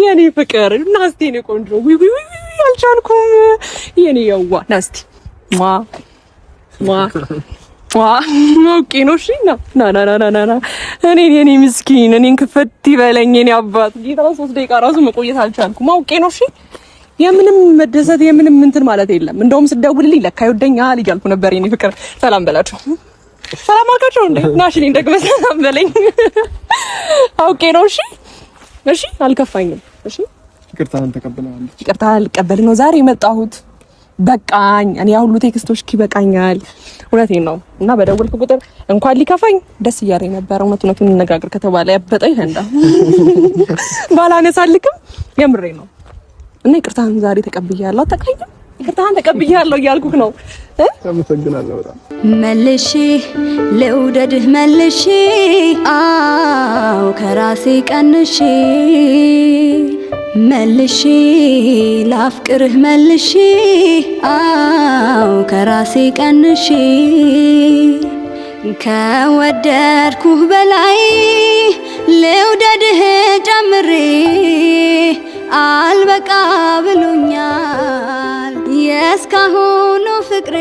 የኔ ፍቅር ናስቲ ነው ቆንጆ ውይ አልቻልኩም የኔ ያዋ ናስቲ ኦኬ ነው እሺ ና እኔ ምስኪን እኔን ክፈት ይበለኝ የኔ አባት ጌታ 3 ደቂቃ ራሱ መቆየት አልቻልኩም ኦኬ ነው እሺ የምንም መደሰት የምንም እንትን ማለት የለም እንደውም ስደውልልኝ ለካ ይወደኛል እያልኩ ነበር የኔ ፍቅር ሰላም በላችሁ ሰላም አልካቸው እንዴ ናሽኒ እንደገና ሰላም በለኝ ኦኬ ነው እሺ አልከፋኝም እሺ ይቅርታህን ተቀበላለች ይቅርታ ልቀበል ነው ዛሬ የመጣሁት በቃኝ እኔ ሁሉ ቴክስቶች ይበቃኛል እውነቴን ነው እና በደወልኩ ቁጥር እንኳን ሊከፋኝ ደስ እያለኝ ነበር እውነቱን እንነጋገር ከተባለ ያበጠኝ እንዳ ባላነሳልክም የምሬ ነው እና ይቅርታህን ዛሬ ተቀብያለሁ አታውቃኝም ይቅርታህን ተቀብያለሁ እያልኩህ ነው አመሰግናለሁ በጣም መልሼ ልውደድህ መልሼ አው ከራሴ ቀንሼ መልሼ ላፍቅርህ መልሼ አው ከራሴ ቀንሼ ከወደድኩህ በላይ ልውደድህ ጨምሬ አልበቃ ብሎኛል የእስካሁኑ ፍቅሬ